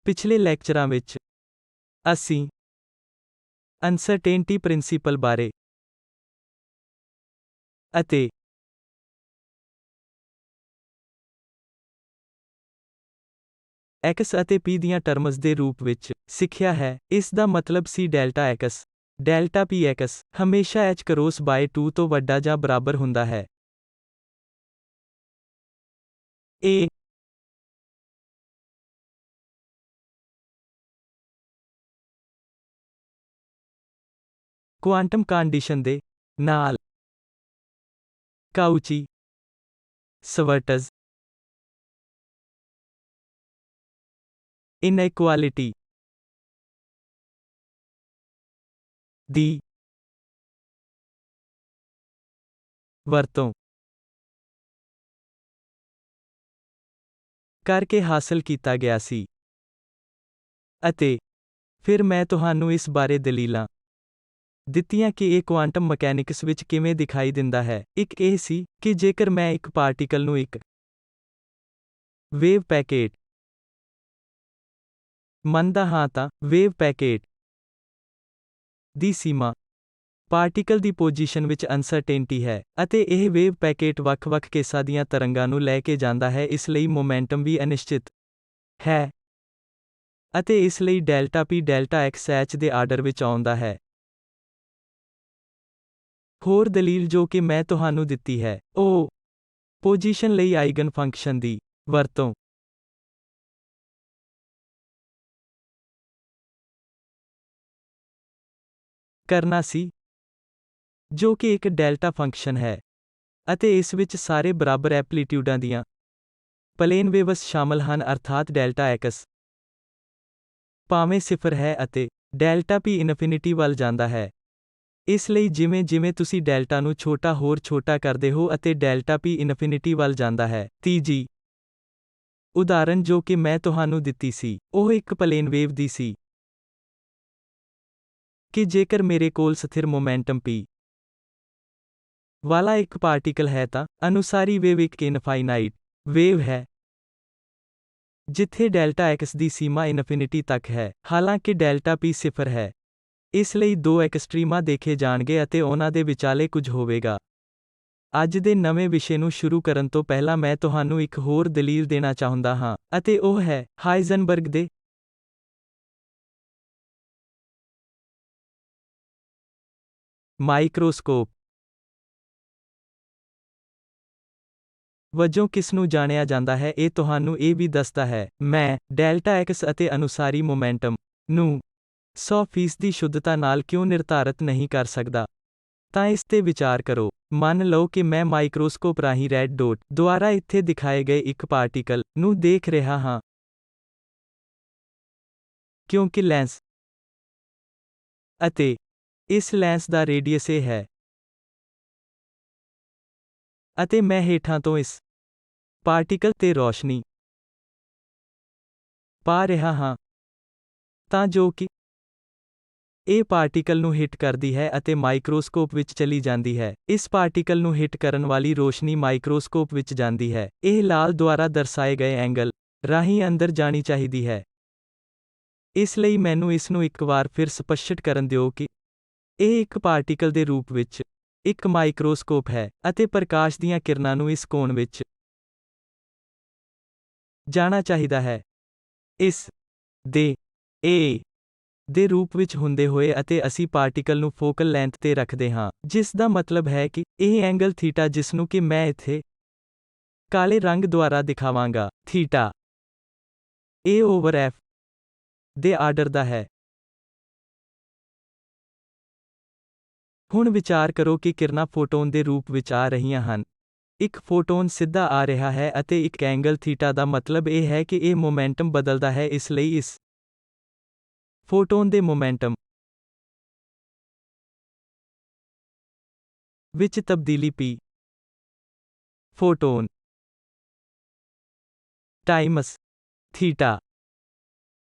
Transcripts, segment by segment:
ਪਿਛਲੇ ਲੈਕਚਰਾਂ ਵਿੱਚ ਅਸੀਂ ਅਨਸਰਟੇਨਟੀ ਪ੍ਰਿੰਸੀਪਲ ਬਾਰੇ ਅਤੇ x ਅਤੇ p ਦੀਆਂ ਟਰਮਜ਼ ਦੇ ਰੂਪ ਵਿੱਚ ਸਿੱਖਿਆ ਹੈ। ਇਸ ਦਾ ਮਤਲਬ ਸੀ delta x delta p x ਹਮੇਸ਼ਾ h ਕਰੋਸ ਬਾਏ 2 ਤੋਂ ਵੱਡਾ ਜਾਂ ਬਰਾਬਰ ਹੁੰਦਾ ਹੈ। ਇਹ ਕੁਆਂਟਮ ਕੰਡੀਸ਼ਨ ਦੇ ਨਾਲ ਕਾਊਚੀ ਸਵਰਟਜ਼ ਇਨਇਕੁਆਲਿਟੀ ਦੀ ਵਰਤੋਂ ਕਰਕੇ ਹਾਸਲ ਕੀਤਾ ਗਿਆ ਸੀ। ਅਤੇ ਫਿਰ ਮੈਂ ਤੁਹਾਨੂੰ ਇਸ ਬਾਰੇ ਦਲੀਲਾਂ ਦਿੱਤੀਆਂ ਕਿ ਇਹ ਕੁਆਂਟਮ ਮਕੈਨਿਕਸ ਵਿੱਚ ਕਿਵੇਂ ਦਿਖਾਈ ਦਿੰਦਾ ਹੈ। ਇੱਕ ਇਹ ਸੀ ਕਿ ਜੇਕਰ ਮੈਂ ਇੱਕ ਪਾਰਟੀਕਲ ਨੂੰ ਇੱਕ ਵੇਵ ਪੈਕੇਟ ਮੰਨਦਾ ਹਾਂ ਤਾਂ ਵੇਵ ਪੈਕੇਟ ਦੀ ਸੀਮਾ ਪਾਰਟੀਕਲ ਦੀ ਪੋਜੀਸ਼ਨ ਵਿੱਚ ਅਨਸਰਟੇਨਟੀ ਹੈ ਅਤੇ ਇਹ ਵੇਵ ਪੈਕੇਟ ਵੱਖ-ਵੱਖ ਕੇਸਾਂ ਦੀਆਂ ਤਰੰਗਾਂ ਨੂੰ ਲੈ ਕੇ ਜਾਂਦਾ ਹੈ। ਇਸ ਲਈ ਮੋਮੈਂਟਮ ਵੀ ਅਨਿਸ਼ਚਿਤ ਹੈ ਅਤੇ ਇਸ ਲਈ delta p delta x h ਦੇ ਆਰਡਰ ਵਿੱਚ ਆਉਂਦਾ ਹੈ। ਹੋਰ ਦਲੀਲ ਜੋ ਕਿ ਮੈਂ ਤੁਹਾਨੂੰ ਦਿੱਤੀ ਹੈ, ਉਹ ਪੋਜੀਸ਼ਨ ਲਈ ਆਈਗਨ ਫੰਕਸ਼ਨ ਦੀ ਵਰਤੋਂ ਕਰਨਾ ਸੀ, ਜੋ ਕਿ ਇੱਕ ਡੈਲਟਾ ਫੰਕਸ਼ਨ ਹੈ ਅਤੇ ਇਸ ਵਿੱਚ ਸਾਰੇ ਬਰਾਬਰ ਐਂਪਲੀਟਿਊਡਾਂ ਦੀਆਂ ਪਲੇਨ ਵੇਵਸ ਸ਼ਾਮਲ ਹਨ, ਅਰਥਾਤ ਡੈਲਟਾ x ਭਾਵੇਂ 0 ਹੈ ਅਤੇ ਡੈਲਟਾ p ਇਨਫਿਨਿਟੀ ਵੱਲ ਜਾਂਦਾ ਹੈ। ਇਸ ਲਈ ਜਿਵੇਂ-ਜਿਵੇਂ ਤੁਸੀਂ ਡੈਲਟਾ ਨੂੰ ਹੋਰ ਛੋਟਾ ਕਰਦੇ ਹੋ ਅਤੇ ਡੈਲਟਾ p ਇਨਫਿਨਿਟੀ ਵੱਲ ਜਾਂਦਾ ਹੈ। ਤੀਜੀ ਉਦਾਹਰਨ ਜੋ ਕਿ ਮੈਂ ਤੁਹਾਨੂੰ ਦਿੱਤੀ ਸੀ, ਉਹ ਇੱਕ ਪਲੇਨ ਵੇਵ ਦੀ ਸੀ ਕਿ ਜੇਕਰ ਮੇਰੇ ਕੋਲ ਸਥਿਰ ਮੋਮੈਂਟਮ p ਵਾਲਾ ਇੱਕ ਪਾਰਟੀਕਲ ਹੈ ਤਾਂ ਅਨੁਸਾਰੀ ਵੇਵ ਇੱਕ ਇਨਫਾਈਨਾਈਟ ਵੇਵ ਹੈ ਜਿੱਥੇ ਡੈਲਟਾ x ਦੀ ਸੀਮਾ ਇਨਫਿਨਿਟੀ ਤੱਕ ਹੈ, ਹਾਲਾਂਕਿ ਡੈਲਟਾ p 0 ਹੈ। ਇਸ ਲਈ ਦੋ ਐਕਸਟ੍ਰੀਮਾਂ ਦੇਖੇ ਜਾਣਗੇ ਅਤੇ ਉਹਨਾਂ ਦੇ ਵਿਚਾਲੇ ਕੁਝ ਹੋਵੇਗਾ। ਅੱਜ ਦੇ ਨਵੇਂ ਵਿਸ਼ੇ ਨੂੰ ਸ਼ੁਰੂ ਕਰਨ ਤੋਂ ਪਹਿਲਾਂ ਮੈਂ ਤੁਹਾਨੂੰ ਇੱਕ ਹੋਰ ਦਲੀਲ ਦੇਣਾ ਚਾਹੁੰਦਾ ਹਾਂ ਅਤੇ ਉਹ ਹੈ ਹਾਈਜ਼ਨਬਰਗ ਦੇ ਮਾਈਕਰੋਸਕੋਪ ਵਜੋਂ ਕਿਸ ਨੂੰ ਜਾਣਿਆ ਜਾਂਦਾ ਹੈ। ਇਹ ਤੁਹਾਨੂੰ ਇਹ ਵੀ ਦੱਸਦਾ ਹੈ, ਮੈਂ ਡੈਲਟਾ x ਅਤੇ ਅਨੁਸਾਰੀ ਮੋਮੈਂਟਮ ਨੂੰ 100% ਸ਼ੁੱਧਤਾ ਨਾਲ ਕਿਉਂ ਨਿਰਧਾਰਤ ਨਹੀਂ ਕਰ ਸਕਦਾ। ਤਾਂ ਇਸ ਤੇ ਵਿਚਾਰ ਕਰੋ। ਮੰਨ ਲਓ ਕਿ ਮੈਂ ਮਾਈਕਰੋਸਕੋਪ ਰਾਹੀਂ ਰੈੱਡ ਡੌਟ ਦੁਆਰਾ ਇੱਥੇ ਦਿਖਾਏ ਗਏ ਇੱਕ ਪਾਰਟੀਕਲ ਨੂੰ ਦੇਖ ਰਿਹਾ ਹਾਂ। ਕਿਉਂਕਿ ਲੈਂਸ ਅਤੇ ਇਸ ਲੈਂਸ ਦਾ ਰੇਡੀਅਸ ਇਹ ਹੈ ਅਤੇ ਮੈਂ ਹੇਠਾਂ ਤੋਂ ਇਸ ਪਾਰਟੀਕਲ ਤੇ ਰੌਸ਼ਨੀ ਪਾ ਰਿਹਾ ਹਾਂ ਤਾਂ ਜੋ ਕਿ ਇਹ ਪਾਰਟੀਕਲ ਨੂੰ ਹਿੱਟ ਕਰਦੀ ਹੈ ਅਤੇ ਮਾਈਕਰੋਸਕੋਪ ਵਿੱਚ ਚਲੀ ਜਾਂਦੀ ਹੈ। ਇਸ ਪਾਰਟੀਕਲ ਨੂੰ ਹਿੱਟ ਕਰਨ ਵਾਲੀ ਰੋਸ਼ਨੀ ਮਾਈਕਰੋਸਕੋਪ ਵਿੱਚ ਜਾਂਦੀ ਹੈ। ਇਹ ਲਾਲ ਦੁਆਰਾ ਦਰਸਾਏ ਗਏ ਐਂਗਲ ਰਾਹੀਂ ਅੰਦਰ ਜਾਣੀ ਚਾਹੀਦੀ ਹੈ। ਇਸ ਲਈ ਮੈਨੂੰ ਇਸ ਨੂੰ ਇੱਕ ਵਾਰ ਫਿਰ ਸਪਸ਼ਟ ਕਰਨ ਦਿਓ ਕਿ ਇਹ ਇੱਕ ਪਾਰਟੀਕਲ ਦੇ ਰੂਪ ਵਿੱਚ ਇੱਕ ਮਾਈਕਰੋਸਕੋਪ ਹੈ ਅਤੇ ਪ੍ਰਕਾਸ਼ ਦੀਆਂ ਕਿਰਨਾਂ ਨੂੰ ਇਸ ਕੋਣ ਵਿੱਚ ਜਾਣਾ ਚਾਹੀਦਾ ਹੈ। ਇਸ ਦੇ a ਦੇ ਰੂਪ ਵਿੱਚ ਹੁੰਦੇ ਹੋਏ ਅਤੇ ਅਸੀਂ ਪਾਰਟੀਕਲ ਨੂੰ ਫੋਕਲ ਲੈਂਥ ਤੇ ਰੱਖਦੇ ਹਾਂ, ਜਿਸ ਦਾ ਮਤਲਬ ਹੈ ਕਿ ਇਹ ਐਂਗਲ ਥੀਟਾ ਜਿਸ ਨੂੰ ਕਿ ਮੈਂ ਇੱਥੇ ਕਾਲੇ ਰੰਗ ਦੁਆਰਾ ਦਿਖਾਵਾਂਗਾ, ਥੀਟਾ a ਓਵਰ f ਦੇ ਆਰਡਰ ਦਾ ਹੈ। ਹੁਣ ਵਿਚਾਰ ਕਰੋ ਕਿ ਕਿਰਨਾਂ ਫੋਟੋਨ ਦੇ ਰੂਪ ਵਿੱਚ ਆ ਰਹੀਆਂ ਹਨ। ਇੱਕ ਫੋਟੋਨ ਸਿੱਧਾ ਆ ਰਿਹਾ ਹੈ ਅਤੇ ਇੱਕ ਐਂਗਲ ਥੀਟਾ ਦਾ ਮਤਲਬ ਇਹ ਹੈ ਕਿ ਇਹ ਮੋਮੈਂਟਮ ਬਦਲਦਾ ਹੈ। ਇਸ ਲਈ ਇਸ ਫੋਟੋਨ ਦੇ ਮੋਮੈਂਟਮ ਵਿੱਚ ਤਬਦੀਲੀ p ਫੋਟੋਨ ਟਾਈਮਸ ਥੀਟਾ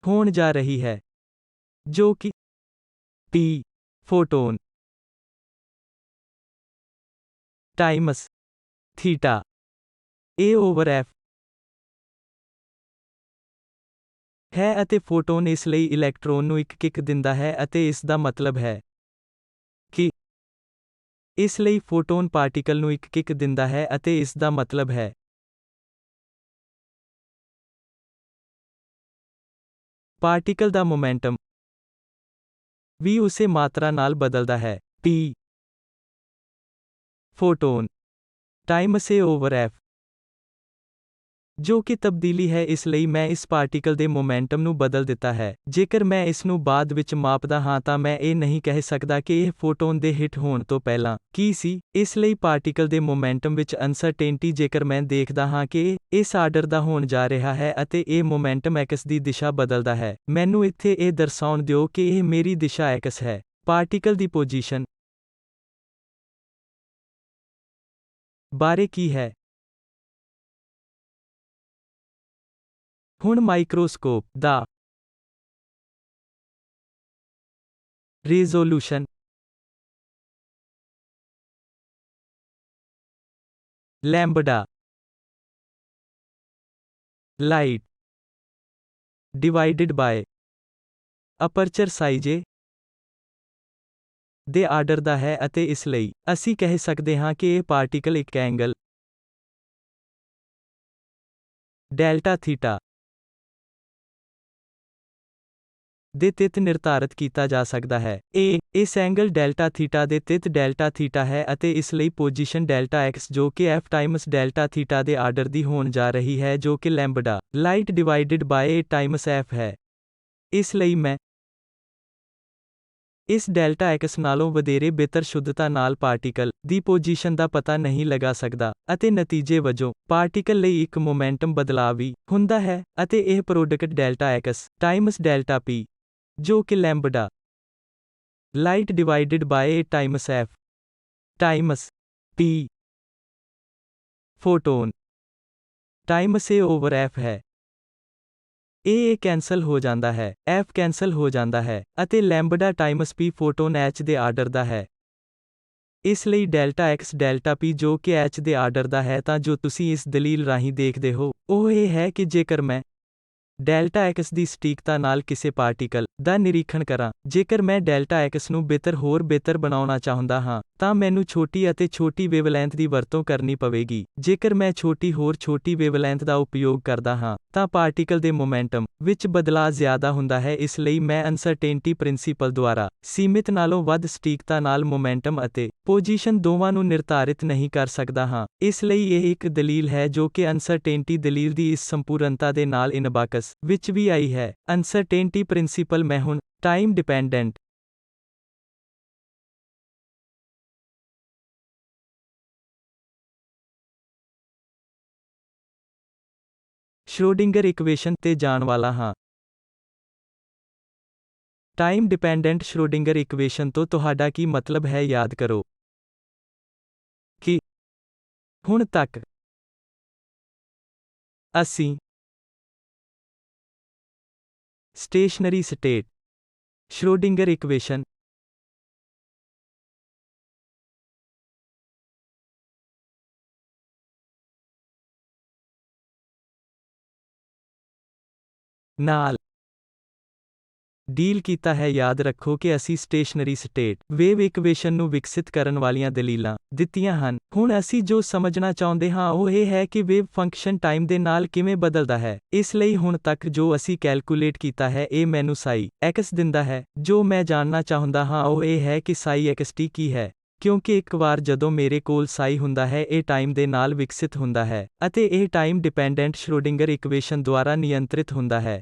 ਹੋਣ ਜਾ ਰਹੀ ਹੈ, ਜੋ ਕਿ p photon Times theta a over f ਹੈ ਅਤੇ ਫੋਟੋਨ ਇਸ ਲਈ ਇਲੈਕਟ੍ਰੋਨ ਨੂੰ ਇੱਕ ਕਿੱਕ ਦਿੰਦਾ ਹੈ ਅਤੇ ਇਸ ਦਾ ਮਤਲਬ ਹੈ ਕਿ ਇਸ ਲਈ ਫੋਟੋਨ ਪਾਰਟੀਕਲ ਨੂੰ ਇੱਕ ਕਿੱਕ ਦਿੰਦਾ ਹੈ ਅਤੇ ਇਸ ਦਾ ਮਤਲਬ ਹੈ ਪਾਰਟੀਕਲ ਦਾ ਮੋਮੈਂਟਮ ਵੀ ਉਸੇ ਮਾਤਰਾ ਨਾਲ ਬਦਲਦਾ ਹੈ p photon times a over f ਜੋ ਕਿ ਤਬਦੀਲੀ ਹੈ ਇਸ ਲਈ ਮੈਂ ਇਸ ਪਾਰਟੀਕਲ ਦੇ ਮੋਮੈਂਟਮ ਨੂੰ ਬਦਲ ਦਿੱਤਾ ਹੈ ਜੇਕਰ ਮੈਂ ਇਸ ਨੂੰ ਬਾਅਦ ਵਿੱਚ ਮਾਪਦਾ ਹਾਂ ਤਾਂ ਮੈਂ ਇਹ ਨਹੀਂ ਕਹਿ ਸਕਦਾ ਕਿ ਇਹ ਫੋਟੋਨ ਦੇ ਹਿੱਟ ਹੋਣ ਤੋਂ ਪਹਿਲਾਂ ਕੀ ਸੀ ਇਸ ਲਈ ਪਾਰਟੀਕਲ ਦੇ ਮੋਮੈਂਟਮ ਵਿੱਚ ਅਨਸਰਟੇਨਟੀ ਜੇਕਰ ਮੈਂ ਦੇਖਦਾ ਹਾਂ ਕਿ ਇਹ ਇਸ ਆਰਡਰ ਦਾ ਹੋਣ ਜਾ ਰਿਹਾ ਹੈ ਅਤੇ ਇਹ ਮੋਮੈਂਟਮ x ਦੀ ਦਿਸ਼ਾ ਬਦਲਦਾ ਹੈ ਮੈਨੂੰ ਇੱਥੇ ਇਹ ਦਰਸਾਉਣ ਦਿਓ ਕਿ ਇਹ ਮੇਰੀ ਦਿਸ਼ਾ x ਹੈ ਪਾਰਟੀਕਲ ਦੀ ਪੋਜੀਸ਼ਨ ਬਾਰੇ ਕੀ ਹੈ ਹੁਣ ਮਾਈਕਰੋਸਕੋਪ ਦਾ resolution lambda light divided by aperture size ਦੇ ਆਰਡਰ ਦਾ ਹੈ ਅਤੇ ਇਸ ਲਈ ਅਸੀਂ ਕਹਿ ਸਕਦੇ ਹਾਂ ਕਿ ਇਹ ਪਾਰਟੀਕਲ ਇੱਕ ਐਂਗਲ ਡੈਲਟਾ ਥੀਟਾ ਦੇ ਤਹਿਤ ਨਿਰਧਾਰਤ ਕੀਤਾ ਜਾ ਸਕਦਾ ਹੈ ਇਸ ਐਂਗਲ ਡੈਲਟਾ ਥੀਟਾ ਦੇ ਤਹਿਤ ਡੈਲਟਾ ਥੀਟਾ ਹੈ ਅਤੇ ਇਸ ਲਈ ਪੋਜੀਸ਼ਨ ਡੈਲਟਾ x ਜੋ ਕਿ f ਟਾਈਮਸ ਡੈਲਟਾ ਥੀਟਾ ਦੇ ਆਰਡਰ ਦੀ ਹੋਣ ਜਾ ਰਹੀ ਹੈ ਜੋ ਕਿ lambda light divided by a times f ਹੈ ਇਸ ਲਈ ਮੈਂ ਇਸ ਡੈਲਟਾ x ਨਾਲੋਂ ਵਧੇਰੇ ਬਿਹਤਰ ਸ਼ੁੱਧਤਾ ਨਾਲ ਪਾਰਟੀਕਲ ਦੀ ਪੋਜੀਸ਼ਨ ਦਾ ਪਤਾ ਨਹੀਂ ਲਗਾ ਸਕਦਾ ਅਤੇ ਨਤੀਜੇ ਵਜੋਂ ਪਾਰਟੀਕਲ ਲਈ ਇੱਕ ਮੋਮੈਂਟਮ ਬਦਲਾਅ ਵੀ ਹੁੰਦਾ ਹੈ ਅਤੇ ਇਹ product delta x times delta p ਜੋ ਕਿ lambda light divided by a times f times p photon times a over f ਹੈ ਇਹ ਕੈਂਸਲ ਹੋ ਜਾਂਦਾ ਹੈ f ਕੈਂਸਲ ਹੋ ਜਾਂਦਾ ਹੈ ਅਤੇ ਲੈਂਬਡਾ ਟਾਈਮਸ p ਫੋਟੋਨ h ਦੇ ਆਰਡਰ ਦਾ ਹੈ ਇਸ ਲਈ ਡੈਲਟਾ x ਡੈਲਟਾ p ਜੋ ਕਿ h ਦੇ ਆਰਡਰ ਦਾ ਹੈ ਤਾਂ ਜੋ ਤੁਸੀਂ ਇਸ ਦਲੀਲ ਰਾਹੀਂ ਦੇਖਦੇ ਹੋ ਉਹ ਇਹ ਹੈ ਕਿ ਜੇਕਰ ਮੈਂ ਡੈਲਟਾ x ਦੀ ਸਟੀਕਤਾ ਨਾਲ ਕਿਸੇ ਪਾਰਟੀਕਲ ਦਾ ਨਿਰੀਖਣ ਕਰਾਂ ਜੇਕਰ ਮੈਂ ਡੈਲਟਾ x ਨੂੰ ਹੋਰ ਬਿਹਤਰ ਬਣਾਉਣਾ ਚਾਹੁੰਦਾ ਹਾਂ ਤਾਂ ਮੈਨੂੰ ਛੋਟੀ ਅਤੇ ਛੋਟੀ ਵੇਵਲੈਂਥ ਦੀ ਵਰਤੋਂ ਕਰਨੀ ਪਵੇਗੀ ਜੇਕਰ ਮੈਂ ਛੋਟੀ ਵੇਵਲੈਂਥ ਦਾ ਉਪਯੋਗ ਕਰਦਾ ਹਾਂ ਤਾਂ ਪਾਰਟੀਕਲ ਦੇ ਮੋਮੈਂਟਮ ਵਿੱਚ ਬਦਲਾਅ ਜ਼ਿਆਦਾ ਹੁੰਦਾ ਹੈ ਇਸ ਲਈ ਮੈਂ ਅਨਸਰਟੇਨਟੀ ਪ੍ਰਿੰਸੀਪਲ ਦੁਆਰਾ ਸੀਮਿਤ ਨਾਲੋਂ ਵੱਧ ਸਟੀਕਤਾ ਨਾਲ ਮੋਮੈਂਟਮ ਅਤੇ ਪੋਜੀਸ਼ਨ ਦੋਵਾਂ ਨੂੰ ਨਿਰਧਾਰਿਤ ਨਹੀਂ ਕਰ ਸਕਦਾ ਹਾਂ ਇਸ ਲਈ ਇਹ ਇੱਕ ਦਲੀਲ ਹੈ ਜੋ ਕਿ ਅਨਸਰਟੇਨਟੀ ਦਲੀਲ ਦੀ ਇਸ ਸੰਪੂਰਨਤਾ ਦੇ ਨਾਲ ਇਨਬਾਕਸ ਵਿੱਚ ਵੀ ਆਈ ਹੈ ਅਨਸਰਟੇਨਟੀ ਪ੍ਰਿੰਸੀਪਲ ਮੈਂ ਹੁਣ ਟਾਈਮ ਡਿਪੈਂਡੈਂਟ ਸ਼੍ਰੋਡਿੰਗਰ ਇਕੁਏਸ਼ਨ ਤੇ ਜਾਣ ਵਾਲਾ ਹਾਂ ਟਾਈਮ ਡਿਪੈਂਡੈਂਟ ਸ਼੍ਰੋਡਿੰਗਰ ਇਕੁਏਸ਼ਨ ਤੋਂ ਤੁਹਾਡਾ ਕੀ ਮਤਲਬ ਹੈ ਯਾਦ ਕਰੋ ਕਿ ਹੁਣ ਤੱਕ ਅਸੀਂ ਸਟੇਸ਼ਨਰੀ ਸਟੇਟ ਸ਼੍ਰੋਡਿੰਗਰ ਇਕੁਏਸ਼ਨ ਨਾਲ ਡੀਲ ਕੀਤਾ ਹੈ ਯਾਦ ਰੱਖੋ ਕਿ ਅਸੀਂ ਸਟੇਸ਼ਨਰੀ ਸਟੇਟ ਵੇਵ ਇਕੁਏਸ਼ਨ ਨੂੰ ਵਿਕਸਿਤ ਕਰਨ ਵਾਲੀਆਂ ਦਲੀਲਾਂ ਦਿੱਤੀਆਂ ਹਨ ਹੁਣ ਅਸੀਂ ਜੋ ਸਮਝਣਾ ਚਾਹੁੰਦੇ ਹਾਂ ਉਹ ਇਹ ਹੈ ਕਿ ਵੇਵ ਫੰਕਸ਼ਨ ਟਾਈਮ ਦੇ ਨਾਲ ਕਿਵੇਂ ਬਦਲਦਾ ਹੈ ਇਸ ਲਈ ਹੁਣ ਤੱਕ ਜੋ ਅਸੀਂ ਕੈਲਕੂਲੇਟ ਕੀਤਾ ਹੈ ਇਹ ਮੈਨੂੰ ਸਾਈ x ਦਿੰਦਾ ਹੈ ਜੋ ਮੈਂ ਜਾਣਨਾ ਚਾਹੁੰਦਾ ਹਾਂ ਉਹ ਇਹ ਹੈ ਕਿ ਸਾਈ xt ਕੀ ਹੈ ਕਿਉਂਕਿ ਇੱਕ ਵਾਰ ਜਦੋਂ ਮੇਰੇ ਕੋਲ ਸਾਈ ਹੁੰਦਾ ਹੈ ਇਹ ਟਾਈਮ ਦੇ ਨਾਲ ਵਿਕਸਿਤ ਹੁੰਦਾ ਹੈ ਅਤੇ ਇਹ ਟਾਈਮ ਡਿਪੈਂਡੈਂਟ ਸ਼੍ਰੋਡਿੰਗਰ ਇਕੁਏਸ਼ਨ ਦੁਆਰਾ ਨਿਯੰਤਰਿਤ ਹੁੰਦਾ ਹੈ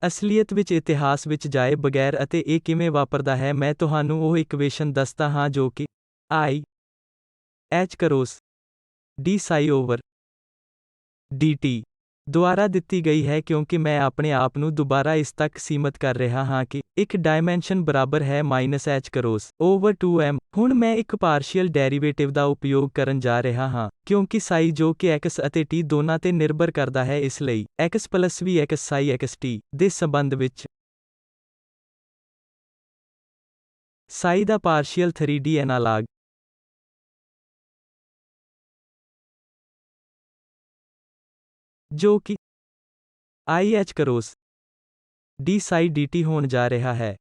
ਅਸਲੀਅਤ ਵਿੱਚ ਇਤਿਹਾਸ ਵਿੱਚ ਜਾਏ ਬਗੈਰ ਅਤੇ ਇਹ ਕਿਵੇਂ ਵਾਪਰਦਾ ਹੈ ਮੈਂ ਤੁਹਾਨੂੰ ਉਹ ਇਕੁਏਸ਼ਨ ਦੱਸਦਾ ਹਾਂ ਜੋ ਕਿ I h cross d psi over dt ਦੁਆਰਾ ਦਿੱਤੀ ਗਈ ਹੈ ਕਿਉਂਕਿ ਮੈਂ ਆਪਣੇ ਆਪ ਨੂੰ ਦੁਬਾਰਾ ਇਸ ਤੱਕ ਸੀਮਤ ਕਰ ਰਿਹਾ ਹਾਂ ਕਿ ਇੱਕ ਡਾਇਮੈਂਸ਼ਨ ਬਰਾਬਰ ਹੈ -h ਕਰੋਸ ਓਵਰ 2m ਹੁਣ ਮੈਂ ਇੱਕ ਪਾਰਸ਼ੀਅਲ ਡੈਰੀਵੇਟਿਵ ਦਾ ਉਪਯੋਗ ਕਰਨ ਜਾ ਰਿਹਾ ਹਾਂ ਕਿਉਂਕਿ ਸਾਈ ਜੋ ਕਿ x ਅਤੇ t ਦੋਨਾਂ ਤੇ ਨਿਰਭਰ ਕਰਦਾ ਹੈ ਇਸ ਲਈ x ਪਲੱਸ ਵੀ x ਸਾਈ xt ਦੇ ਸੰਬੰਧ ਵਿੱਚ ਸਾਈ ਦਾ ਪਾਰਸ਼ੀਅਲ 3D ਐਨਾਲਾਗ ਜੋ ਕਿ IH cross d psi dt ਹੋਣ ਜਾ ਰਿਹਾ ਹੈ।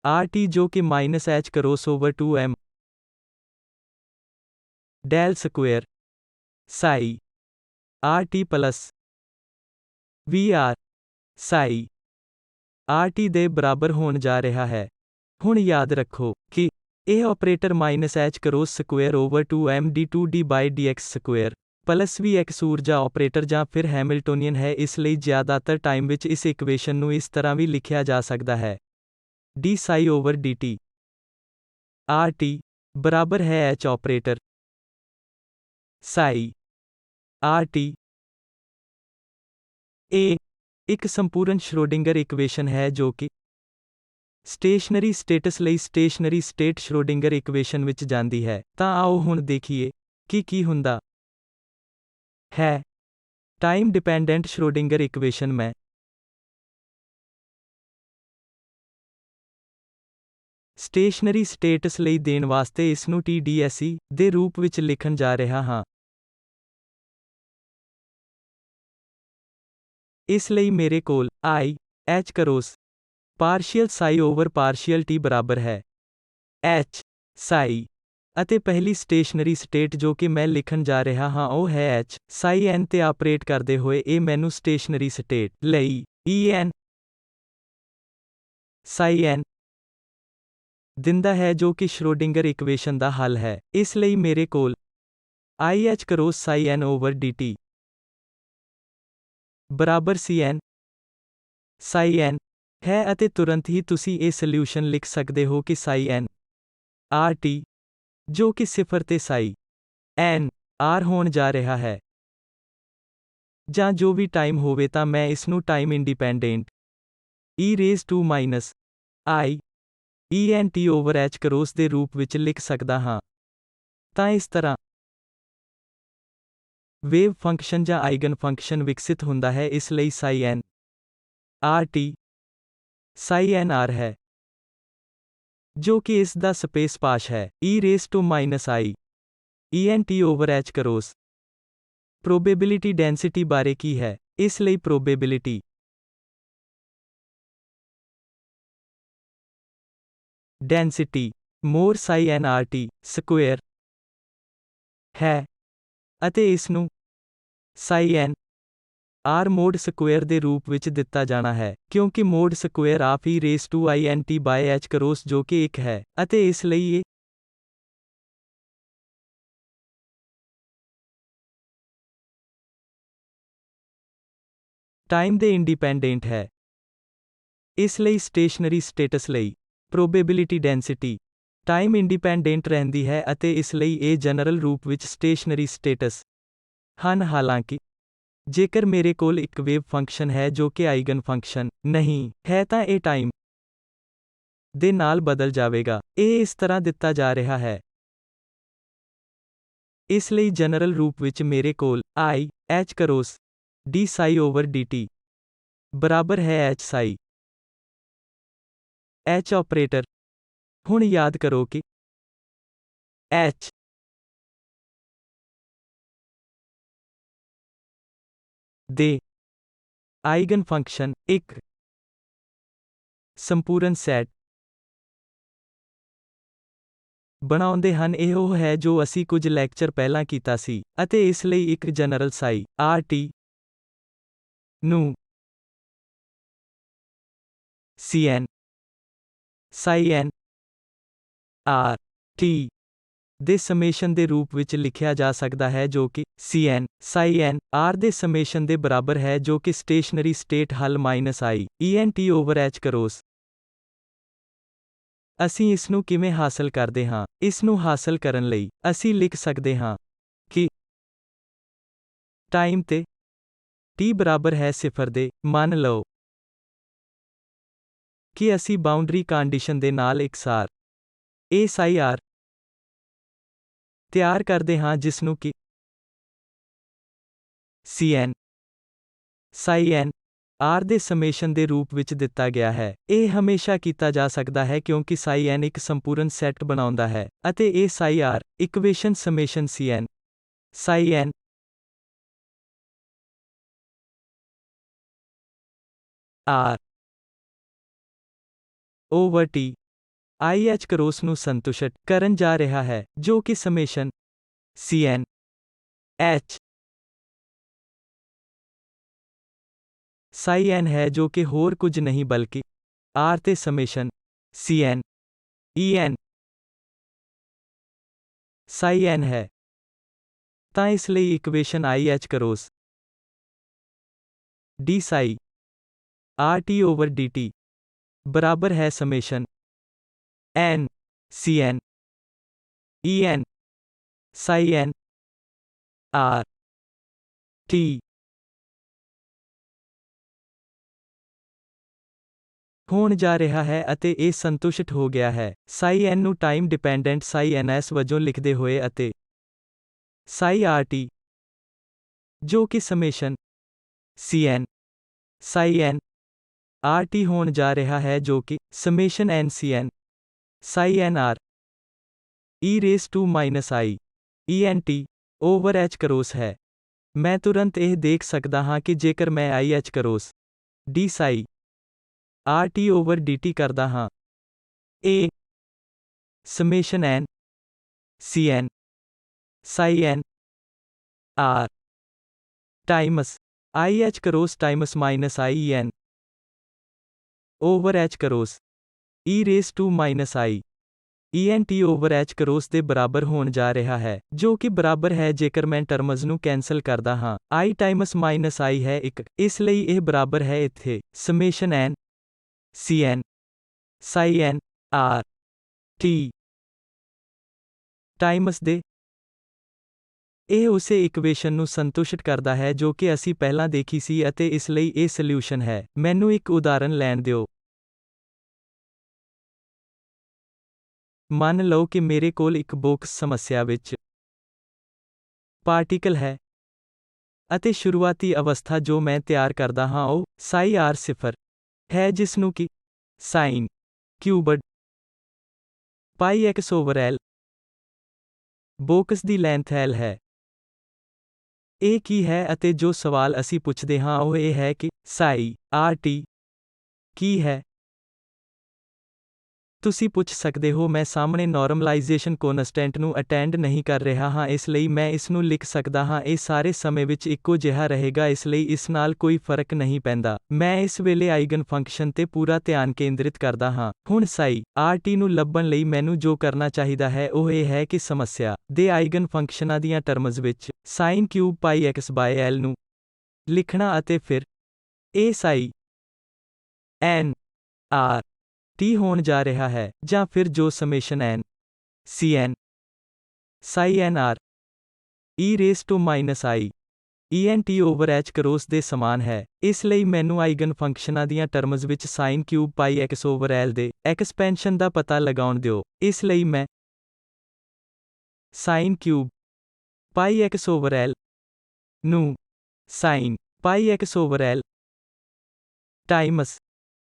RT ਜੋ ਕਿ -h cross over 2m del square psi RT plus VR psi RT ਦੇ ਬਰਾਬਰ ਹੋਣ ਜਾ ਰਿਹਾ ਹੈ। ਹੁਣ ਯਾਦ ਰੱਖੋ ਕਿ ਇਹ operator -h cross square over 2m d2d ਬਾਈ dx ਸਕੁਏਰ ਪਲੱਸ Vx ਊਰਜਾ ਆਪਰੇਟਰ ਜਾਂ ਫਿਰ ਹੈਮਿਲਟੋਨੀਅਨ ਹੈ। ਇਸ ਲਈ ਜ਼ਿਆਦਾਤਰ ਟਾਈਮ ਵਿੱਚ ਇਸ ਇਕੁਏਸ਼ਨ ਨੂੰ ਇਸ ਤਰ੍ਹਾਂ ਵੀ ਲਿਖਿਆ ਜਾ ਸਕਦਾ ਹੈ d psi over dt RT ਬਰਾਬਰ ਹੈ h ਆਪਰੇਟਰ ਸਾਈ RT। ਇਹ ਇੱਕ ਸੰਪੂਰਨ ਸ਼੍ਰੋਡਿੰਗਰ ਇਕੁਏਸ਼ਨ ਹੈ ਜੋ ਕਿ ਸਟੇਸ਼ਨਰੀ ਸਟੇਟਸ ਲਈ ਸਟੇਸ਼ਨਰੀ ਸਟੇਟ ਸ਼੍ਰੋਡਿੰਗਰ ਇਕੁਏਸ਼ਨ ਵਿੱਚ ਜਾਂਦੀ ਹੈ। ਤਾਂ ਆਓ ਹੁਣ ਦੇਖੀਏ ਕਿ ਕੀ ਹੁੰਦਾ ਹੈ ਟਾਈਮ ਡਿਪੈਂਡੈਂਟ ਸ਼੍ਰੋਡਿੰਗਰ ਇਕੁਏਸ਼ਨ ਮੈਂ ਸਟੇਸ਼ਨਰੀ ਸਟੇਟਸ ਲਈ ਦੇਣ ਵਾਸਤੇ ਇਸ ਨੂੰ TDSE ਦੇ ਰੂਪ ਵਿੱਚ ਲਿਖਣ ਜਾ ਰਿਹਾ ਹਾਂ। ਇਸ ਲਈ ਮੇਰੇ ਕੋਲ IH ਕਰੋਸ ਪਾਰਸ਼ੀਅਲ ਸਾਈ ਓਵਰ ਪਾਰਸ਼ੀਅਲ t ਬਰਾਬਰ ਹੈ h ਸਾਈ ਅਤੇ ਪਹਿਲੀ ਸਟੇਸ਼ਨਰੀ ਸਟੇਟ ਜੋ ਕਿ ਮੈਂ ਲਿਖਣ ਜਾ ਰਿਹਾ ਹਾਂ ਉਹ ਹੈ h ਸਾਈ n ਤੇ ਆਪਰੇਟ ਕਰਦੇ ਹੋਏ ਇਹ ਮੈਨੂੰ ਸਟੇਸ਼ਨਰੀ ਸਟੇਟ ਲਈ En ਸਾਈ n ਦਿੰਦਾ ਹੈ ਜੋ ਕਿ ਸ਼੍ਰੋਡਿੰਗਰ ਇਕੁਏਸ਼ਨ ਦਾ ਹੱਲ ਹੈ। ਇਸ ਲਈ ਮੇਰੇ ਕੋਲ IH ਕਰੋਸ ਸਾਈ n ਓਵਰ dt ਬਰਾਬਰ Cn ਸਾਈ n ਹੈ ਅਤੇ ਤੁਰੰਤ ਹੀ ਤੁਸੀਂ ਇਹ ਸੋਲਿਊਸ਼ਨ ਲਿਖ ਸਕਦੇ ਹੋ ਕਿ ਸਾਈ n RT ਜੋ ਕਿ 0 ਤੇ ਸਾਈ n R ਹੋਣ ਜਾ ਰਿਹਾ ਹੈ ਜਾਂ ਜੋ ਵੀ ਟਾਈਮ ਹੋਵੇ ਤਾਂ ਮੈਂ ਇਸ ਨੂੰ time independent e raise to minus I ENT over h cross ਦੇ ਰੂਪ ਵਿੱਚ ਲਿਖ ਸਕਦਾ ਹਾਂ। ਤਾਂ ਇਸ ਤਰ੍ਹਾਂ ਵੇਵ ਫੰਕਸ਼ਨ ਜਾਂ ਆਈਗਨ ਫੰਕਸ਼ਨ ਵਿਕਸਿਤ ਹੁੰਦਾ ਹੈ। ਇਸ ਲਈ ਸਾਈ n RT ਸਾਈ n R ਹੈ ਜੋ ਕਿ ਇਸ ਦਾ ਸਪੇਸ ਪਾਸ਼ ਹੈ e raise to minus I ENT over h cross. Probability density ਬਾਰੇ ਕੀ ਹੈ? ਇਸ ਲਈ probability density more psi n RT square ਹੈ ਅਤੇ ਇਸ ਨੂੰ psi n R mod square ਦੇ ਰੂਪ ਵਿੱਚ ਦਿੱਤਾ ਜਾਣਾ ਹੈ ਕਿਉਂਕਿ mod square of e raise to INT by h cross ਜੋ ਕਿ 1 ਹੈ ਅਤੇ ਇਸ ਲਈ ਇਹ ਟਾਈਮ ਦੇ ਇੰਡੀਪੈਂਡੈਂਟ ਹੈ। ਇਸ ਲਈ ਸਟੇਸ਼ਨਰੀ ਸਟੇਟਸ ਲਈ ਪ੍ਰੋਬੇਬਿਲਿਟੀ ਡੈਂਸਿਟੀ ਟਾਈਮ ਇੰਡੀਪੈਂਡੈਂਟ ਰਹਿੰਦੀ ਹੈ ਅਤੇ ਇਸ ਲਈ ਇਹ ਜਨਰਲ ਰੂਪ ਵਿੱਚ ਸਟੇਸ਼ਨਰੀ ਸਟੇਟਸ ਹਨ। ਹਾਲਾਂਕਿ ਜੇਕਰ ਮੇਰੇ ਕੋਲ ਇੱਕ ਵੇਵ ਫੰਕਸ਼ਨ ਹੈ ਜੋ ਕਿ ਆਈਗਨ ਫੰਕਸ਼ਨ ਨਹੀਂ ਹੈ ਤਾਂ ਇਹ ਟਾਈਮ ਦੇ ਨਾਲ ਬਦਲ ਜਾਵੇਗਾ। ਇਹ ਇਸ ਤਰ੍ਹਾਂ ਦਿੱਤਾ ਜਾ ਰਿਹਾ ਹੈ। ਇਸ ਲਈ ਜਨਰਲ ਰੂਪ ਵਿੱਚ ਮੇਰੇ ਕੋਲ IH cross d psi over dt ਬਰਾਬਰ ਹੈ h ਸਾਈ h ਆਪਰੇਟਰ। ਹੁਣ ਯਾਦ ਕਰੋ ਕਿ h ਦੇ ਆਈਗਨ ਫੰਕਸ਼ਨ ਇੱਕ ਸੰਪੂਰਨ ਸੈਟ ਬਣਾਉਂਦੇ ਹਨ। ਇਹ ਉਹ ਹੈ ਜੋ ਅਸੀਂ ਕੁਝ ਲੈਕਚਰ ਪਹਿਲਾਂ ਕੀਤਾ ਸੀ ਅਤੇ ਇਸ ਲਈ ਇੱਕ ਜਨਰਲ ਸਾਈ RT ਨੂੰ Cn ਸਾਈ n RT ਦੇ ਸਮੇਸ਼ਨ ਦੇ ਰੂਪ ਵਿੱਚ ਲਿਖਿਆ ਜਾ ਸਕਦਾ ਹੈ ਜੋ ਕਿ Cn ਸਾਈ n R ਦੇ ਸਮੇਸ਼ਨ ਦੇ ਬਰਾਬਰ ਹੈ ਜੋ ਕਿ ਸਟੇਸ਼ਨਰੀ ਸਟੇਟ ਹੱਲ minus I ENT over h cross. ਅਸੀਂ ਇਸ ਨੂੰ ਕਿਵੇਂ ਹਾਸਲ ਕਰਦੇ ਹਾਂ? ਇਸ ਨੂੰ ਹਾਸਲ ਕਰਨ ਲਈ ਅਸੀਂ ਲਿਖ ਸਕਦੇ ਹਾਂ ਕਿ ਟਾਈਮ ਤੇ t ਬਰਾਬਰ ਹੈ 0 ਦੇ ਮੰਨ ਲਓ ਕਿ ਅਸੀਂ ਬਾਉਂਡਰੀ ਕੰਡੀਸ਼ਨ ਦੇ ਨਾਲ ਇਕਸਾਰ A ਸਾਈ R ਤਿਆਰ ਕਰਦੇ ਹਾਂ ਜਿਸ ਨੂੰ ਕਿ Cn ਸਾਈ n r ਦੇ ਸਮੇਸ਼ਨ ਦੇ ਰੂਪ ਵਿੱਚ ਦਿੱਤਾ ਗਿਆ ਹੈ। ਇਹ ਹਮੇਸ਼ਾ ਕੀਤਾ ਜਾ ਸਕਦਾ ਹੈ ਕਿਉਂਕਿ psi n ਇੱਕ ਸੰਪੂਰਨ ਸੈੱਟ ਬਣਾਉਂਦਾ ਹੈ, ਅਤੇ ਇਹ psi r equation summation cn psi n r over t IH cross ਨੂੰ ਸੰਤੁਸ਼ਟ ਕਰਨ ਜਾ ਰਿਹਾ ਹੈ, ਜੋ ਕਿ summation cn h psi n ਹੈ, ਜੋ ਕਿ ਹੋਰ ਕੁਝ ਨਹੀਂ ਬਲਕਿ r ਤੇ summation cn en psi n ਹੈ। ਤਾਂ ਇਸ ਲਈ equation IH cross d psi RT over dt ਬਰਾਬਰ ਹੈ summation n cn en psi n r t ਹੋਣ ਜਾ ਰਿਹਾ ਹੈ, ਅਤੇ ਇਹ ਸੰਤੁਸ਼ਟ ਹੋ ਗਿਆ ਹੈ। psi n ਨੂੰ ਟਾਈਮ ਡਿਪੈਂਡੈਂਟ psi ns ਵਜੋਂ ਲਿਖਦੇ ਹੋਏ ਅਤੇ psi RT ਜੋ ਕਿ summation cn psi n RT ਹੋਣ ਜਾ ਰਿਹਾ ਹੈ, ਜੋ ਕਿ summation n cn psi n r e raise to minus I ent over h cross ਹੈ। ਮੈਂ ਤੁਰੰਤ ਇਹ ਦੇਖ ਸਕਦਾ ਹਾਂ ਕਿ ਜੇਕਰ ਮੈਂ IH cross d psi RT over dt ਕਰਦਾ ਹਾਂ, ਇਹ summation n cn psi n r Times IH cross Times minus I en over h cross e raise to minus I ent over h cross ਦੇ ਬਰਾਬਰ ਹੋਣ ਜਾ ਰਿਹਾ ਹੈ, ਜੋ ਕਿ ਬਰਾਬਰ ਹੈ ਜੇਕਰ ਮੈਂ ਟਰਮਜ਼ ਨੂੰ ਕੈਂਸਲ ਕਰਦਾ ਹਾਂ I ਟਾਈਮਸ ਮਾਈਨਸ I ਹੈ 1, ਇਸ ਲਈ ਇਹ ਬਰਾਬਰ ਹੈ ਇੱਥੇ summation n cn psi n r t Times ਦੇ। ਇਹ ਉਸੇ ਇਕੁਏਸ਼ਨ ਨੂੰ ਸੰਤੁਸ਼ਟ ਕਰਦਾ ਹੈ ਜੋ ਕਿ ਅਸੀਂ ਪਹਿਲਾਂ ਦੇਖੀ ਸੀ, ਅਤੇ ਇਸ ਲਈ ਇਹ ਸੋਲਿਊਸ਼ਨ ਹੈ। ਮੈਨੂੰ ਇੱਕ ਉਦਾਹਰਨ ਲੈਣ ਦਿਓ। ਮੰਨ ਲਓ ਕਿ ਮੇਰੇ ਕੋਲ ਇੱਕ ਬਾਕਸ ਸਮੱਸਿਆ ਵਿੱਚ ਪਾਰਟੀਕਲ ਹੈ, ਅਤੇ ਸ਼ੁਰੂਆਤੀ ਅਵਸਥਾ ਜੋ ਮੈਂ ਤਿਆਰ ਕਰਦਾ ਹਾਂ ਉਹ psi r 0 ਹੈ, ਜਿਸ ਨੂੰ ਕਿ sin ਕਿਊਬਡ pi x over l box ਦੀ ਲੈਂਥ l ਹੈ। ਇਹ ਕੀ ਹੈ, ਅਤੇ ਜੋ ਸਵਾਲ ਅਸੀਂ ਪੁੱਛਦੇ ਹਾਂ ਉਹ ਇਹ ਹੈ ਕਿ psi RT ਕੀ ਹੈ। ਤੁਸੀਂ ਪੁੱਛ ਸਕਦੇ ਹੋ ਮੈਂ ਸਾਹਮਣੇ ਨਾਰਮਲਾਈਜੇਸ਼ਨ ਕੋਨਸਟੈਂਟ ਨੂੰ ਅਟੈਂਡ ਨਹੀਂ ਕਰ ਰਿਹਾ ਹਾਂ, ਇਸ ਲਈ ਮੈਂ ਇਸ ਨੂੰ ਲਿਖ ਸਕਦਾ ਹਾਂ ਇਹ ਸਾਰੇ ਸਮੇਂ ਵਿੱਚ ਇੱਕੋ ਜਿਹਾ ਰਹੇਗਾ, ਇਸ ਲਈ ਇਸ ਨਾਲ ਕੋਈ ਫਰਕ ਨਹੀਂ ਪੈਂਦਾ। ਮੈਂ ਇਸ ਵੇਲੇ ਆਈਗਨ ਫੰਕਸ਼ਨ ਤੇ ਪੂਰਾ ਧਿਆਨ ਕੇਂਦਰਿਤ ਕਰਦਾ ਹਾਂ। ਹੁਣ psi RT ਨੂੰ ਲੱਭਣ ਲਈ ਮੈਨੂੰ ਜੋ ਕਰਨਾ ਚਾਹੀਦਾ ਹੈ ਉਹ ਇਹ ਹੈ ਕਿ ਸਮੱਸਿਆ ਦੇ ਆਈਗਨ ਫੰਕਸ਼ਨਾਂ ਦੀਆਂ ਟਰਮਜ਼ ਵਿੱਚ sin cube pi x by l ਨੂੰ ਲਿਖਣਾ, ਅਤੇ ਫਿਰ ਇਹ psi n r t ਹੋਣ ਜਾ ਰਿਹਾ ਹੈ, ਜਾਂ ਫਿਰ ਜੋ summation n cn psi n r e raise to minus I ent over h cross ਦੇ ਸਮਾਨ ਹੈ। ਇਸ ਲਈ ਮੈਨੂੰ ਆਈਗਨ ਫੰਕਸ਼ਨਾਂ ਦੀਆਂ ਟਰਮਜ਼ ਵਿੱਚ sin cube pi x over l ਦੇ ਐਕਸਪੈਂਸ਼ਨ ਦਾ ਪਤਾ ਲਗਾਉਣ ਦਿਓ। ਇਸ ਲਈ ਮੈਂ sin cube pi x over l ਨੂੰ sin pi x over l Times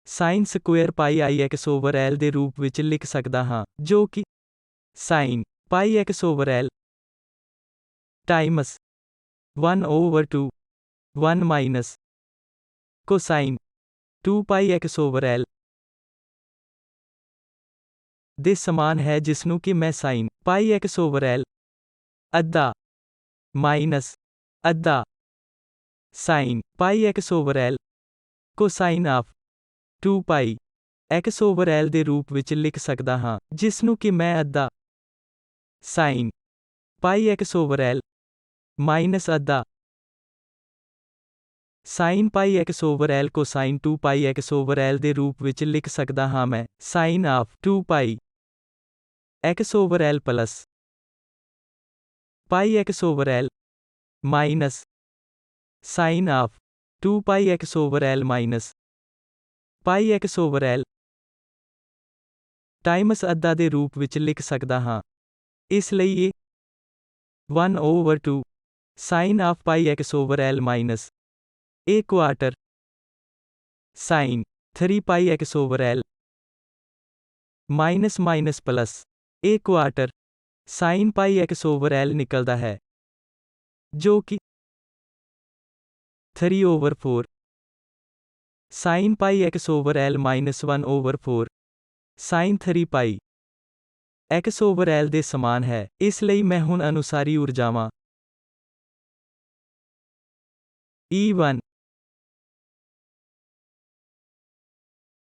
sin square pi I x over l ਦੇ ਰੂਪ ਵਿੱਚ ਲਿਖ ਸਕਦਾ ਹਾਂ, ਜੋ ਕਿ sin pi x over l Times 1 over 2 1 minus cosine 2 pi x over l ਦੇ ਸਮਾਨ ਹੈ, ਜਿਸ ਨੂੰ ਕਿ ਮੈਂ sin pi x over l ਅੱਧਾ ਮਾਈਨਸ ਅੱਧਾ sin pi x over l cosine of 2 pi x over l ਦੇ ਰੂਪ ਵਿੱਚ ਲਿਖ ਸਕਦਾ ਹਾਂ, ਜਿਸ ਨੂੰ ਕਿ ਮੈਂ ਅੱਧਾ sin pi x over l minus ਅੱਧਾ sin pi x over l cosine 2 pi x over l ਦੇ ਰੂਪ ਵਿੱਚ ਲਿਖ ਸਕਦਾ ਹਾਂ। ਮੈਂ sin of 2 pi x over l plus pi x over l minus sin of 2 pi x over l minus pi x over l Times ਅੱਧਾ ਦੇ ਰੂਪ ਵਿੱਚ ਲਿਖ ਸਕਦਾ ਹਾਂ। ਇਸ ਲਈ ਇਹ 1 over 2 sin of pi x over l minus ਇਹ quarter sine 3 pi x over l minus minus plus a quarter sine pi x over l ਨਿਕਲਦਾ ਹੈ, ਜੋ ਕਿ 3 over 4 sine pi x over l minus 1 over 4 sine 3 pi x over l ਦੇ ਸਮਾਨ ਹੈ। ਇਸ ਲਈ ਮੈਂ ਹੁਣ ਅਨੁਸਾਰੀ ਊਰਜਾਵਾਂ E1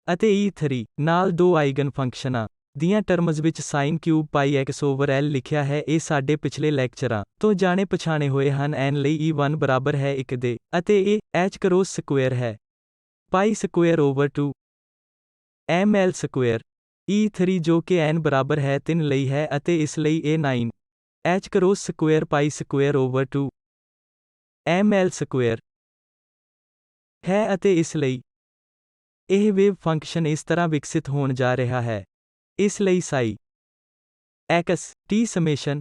ਅਤੇ E3 ਨਾਲ ਦੋ ਆਈਗਨ ਫੰਕਸ਼ਨਾਂ ਦੀਆਂ ਟਰਮਜ਼ ਵਿੱਚ ਸਾਈਨ ਕਿਊਬ ਪਾਈ x ਓਵਰ l ਲਿਖਿਆ ਹੈ। ਇਹ ਸਾਡੇ ਪਿਛਲੇ ਲੈਕਚਰਾਂ ਤੋਂ ਜਾਣੇ ਪਛਾਣੇ ਹੋਏ ਹਨ। n ਲਈ E1 ਬਰਾਬਰ ਹੈ 1 ਦੇ, ਅਤੇ ਇਹ h ਕਰੋਸ ਸਕੁਏਅਰ ਹੈ pi square over 2 ml square. E3 ਜੋ ਕਿ n ਬਰਾਬਰ ਹੈ 3 ਲਈ ਹੈ, ਅਤੇ ਇਸ ਲਈ ਇਹ 9 h ਕਰੋਸ ਸਕੁਏਅਰ ਪਾਈ ਸਕੁਏਅਰ ਓਵਰ 2 ml ਸਕੁਏਅਰ ਹੈ, ਅਤੇ ਇਸ ਲਈ ਇਹ ਵੇਵ ਫੰਕਸ਼ਨ ਇਸ ਤਰ੍ਹਾਂ ਵਿਕਸਿਤ ਹੋਣ ਜਾ ਰਿਹਾ ਹੈ। ਇਸ ਲਈ psi x t summation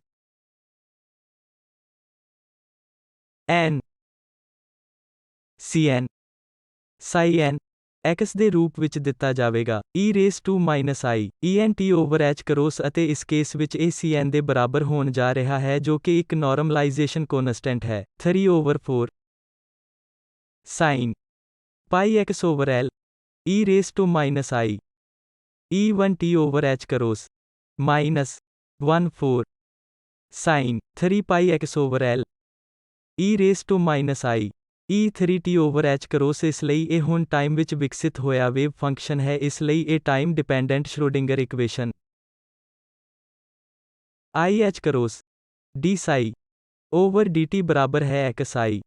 n cn psi n x ਦੇ ਰੂਪ ਵਿੱਚ ਦਿੱਤਾ ਜਾਵੇਗਾ e raise to minus i ent over h cross, ਅਤੇ ਇਸ ਕੇਸ ਵਿੱਚ ਇਹ cn ਦੇ ਬਰਾਬਰ ਹੋਣ ਜਾ ਰਿਹਾ ਹੈ, ਜੋ ਕਿ ਇੱਕ ਨੋਰਮਲਾਈਜੇਸ਼ਨ ਕੋਨਸਟੈਂਟ ਹੈ 3 over 4 sine pi x over l e raise to minus i e1t over h cross minus 1 4 sine 3 pi x over l e raise to minus i e3t over h cross. ਇਸ ਲਈ ਇਹ ਹੁਣ time ਵਿੱਚ ਵਿਕਸਿਤ ਹੋਇਆ wave function ਹੈ। ਇਸ ਲਈ ਇਹ time dependent Schrödinger equation i h cross d psi over dt ਬਰਾਬਰ ਹੈ x i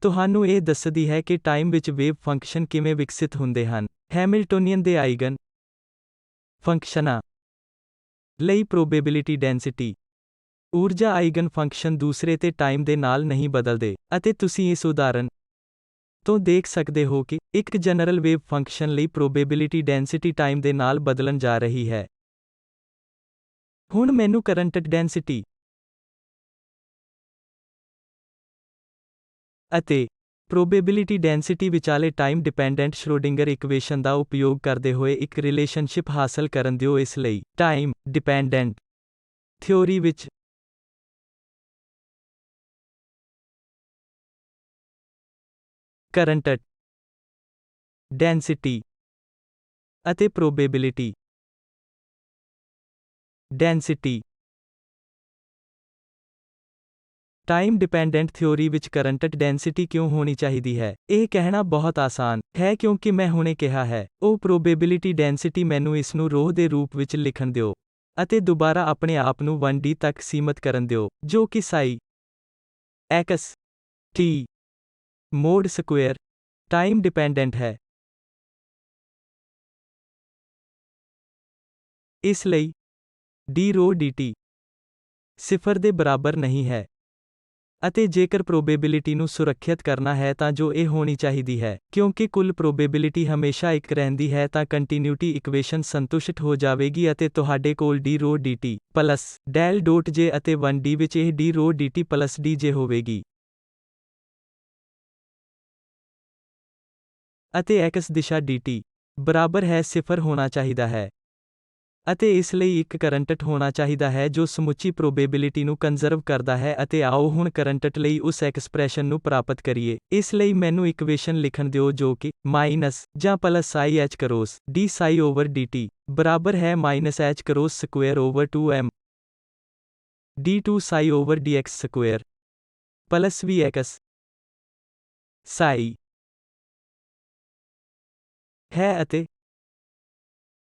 ਤੁਹਾਨੂੰ ਇਹ ਦੱਸਦੀ ਹੈ ਕਿ ਟਾਈਮ ਵਿੱਚ ਵੇਵ ਫੰਕਸ਼ਨ ਕਿਵੇਂ ਵਿਕਸਿਤ ਹੁੰਦੇ ਹਨ। ਹੈਮਿਲਟੋਨੀਅਨ ਦੇ ਆਈਗਨ ਫੰਕਸ਼ਨਾਂ ਲਈ ਪ੍ਰੋਬੇਬਿਲਿਟੀ ਡੈਂਸਿਟੀ ਊਰਜਾ ਆਈਗਨ ਫੰਕਸ਼ਨ ਦੂਸਰੇ ਤੇ ਟਾਈਮ ਦੇ ਨਾਲ ਨਹੀਂ ਬਦਲਦੇ, ਅਤੇ ਤੁਸੀਂ ਇਸ ਉਦਾਹਰਨ ਤੋਂ ਦੇਖ ਸਕਦੇ ਹੋ ਕਿ ਇੱਕ ਜਨਰਲ ਵੇਵ ਫੰਕਸ਼ਨ ਲਈ ਪ੍ਰੋਬੇਬਿਲਿਟੀ ਡੈਂਸਿਟੀ ਟਾਈਮ ਦੇ ਨਾਲ ਬਦਲਣ ਜਾ ਰਹੀ ਹੈ। ਹੁਣ ਮੈਨੂੰ ਕਰੰਟ ਡੈਂਸਿਟੀ ਅਤੇ ਪ੍ਰੋਬੇਬਿਲਿਟੀ ਡੈਂਸਿਟੀ ਵਿਚਾਲੇ ਟਾਈਮ ਡਿਪੈਂਡੈਂਟ ਸ਼੍ਰੋਡਿੰਗਰ ਇਕੁਏਸ਼ਨ ਦਾ ਉਪਯੋਗ ਕਰਦੇ ਹੋਏ ਇੱਕ ਰਿਲੇਸ਼ਨਸ਼ਿਪ ਹਾਸਲ ਕਰਨ ਦਿਓ। ਇਸ ਲਈ ਟਾਈਮ ਡਿਪੈਂਡੈਂਟ ਥਿਊਰੀ ਵਿੱਚ ਕਰੰਟ ਡੈਂਸਿਟੀ ਅਤੇ probability density time dependent theory ਵਿੱਚ ਕਰੰਟ ਡੈਂਸਿਟੀ ਕਿਉਂ ਹੋਣੀ ਚਾਹੀਦੀ ਹੈ? ਇਹ ਕਹਿਣਾ ਬਹੁਤ ਆਸਾਨ ਹੈ ਕਿਉਂਕਿ ਮੈਂ ਹੁਣੇ ਕਿਹਾ ਹੈ। ਉਹ ਪ੍ਰੋਬੇਬਿਲਿਟੀ ਡੈਂਸਿਟੀ ਮੈਨੂੰ ਇਸ ਨੂੰ ਰੋਹ ਦੇ ਰੂਪ ਵਿੱਚ ਲਿਖਣ ਦਿਓ ਅਤੇ ਦੁਬਾਰਾ ਆਪਣੇ ਆਪ ਨੂੰ 1D ਤੱਕ ਸੀਮਤ ਕਰਨ ਦਿਓ, ਜੋ ਕਿ ਸਾਈ x t mode square time dependent ਹੈ। ਇਸ ਲਈ d rho dt 0 ਦੇ ਬਰਾਬਰ ਨਹੀਂ ਹੈ, ਅਤੇ ਜੇਕਰ ਪ੍ਰੋਬੇਬਿਲਿਟੀ ਨੂੰ ਸੁਰੱਖਿਅਤ ਕਰਨਾ ਹੈ ਤਾਂ ਜੋ ਇਹ ਹੋਣੀ ਚਾਹੀਦੀ ਹੈ, ਕਿਉਂਕਿ ਕੁੱਲ ਪ੍ਰੋਬੇਬਿਲਿਟੀ ਹਮੇਸ਼ਾ ਇੱਕ ਰਹਿੰਦੀ ਹੈ, ਤਾਂ ਕੰਟੀਨਿਊਟੀ ਇਕੁਏਸ਼ਨ ਸੰਤੁਸ਼ਟ ਹੋ ਜਾਵੇਗੀ ਅਤੇ ਤੁਹਾਡੇ ਕੋਲ d rho dt plus del dot j ਅਤੇ 1D ਵਿੱਚ ਇਹ d rho dt plus dj ਹੋਵੇਗੀ। ਅਤੇ x ਦਿਸ਼ਾ dt ਬਰਾਬਰ ਹੈ 0 ਹੋਣਾ ਚਾਹੀਦਾ ਹੈ, ਅਤੇ ਇਸ ਲਈ ਇੱਕ ਕਰੰਟ ਹੋਣਾ ਚਾਹੀਦਾ ਹੈ ਜੋ ਸਮੁੱਚੀ ਪ੍ਰੋਬੇਬਿਲਿਟੀ ਨੂੰ ਕੰਜ਼ਰਵ ਕਰਦਾ ਹੈ। ਅਤੇ ਆਓ ਹੁਣ ਕਰੰਟ ਲਈ ਉਸ ਐਕਸਪ੍ਰੈਸ਼ਨ ਨੂੰ ਪ੍ਰਾਪਤ ਕਰੀਏ। ਇਸ ਲਈ ਮੈਨੂੰ ਇਕੁਏਸ਼ਨ ਲਿਖਣ ਦਿਓ ਜੋ ਕਿ ਮਾਈਨਸ ਜਾਂ plus i h cross d psi over dt ਬਰਾਬਰ ਹੈ minus h cross square over 2m d2 psi over dx square plus vx psi ਹੈ, ਅਤੇ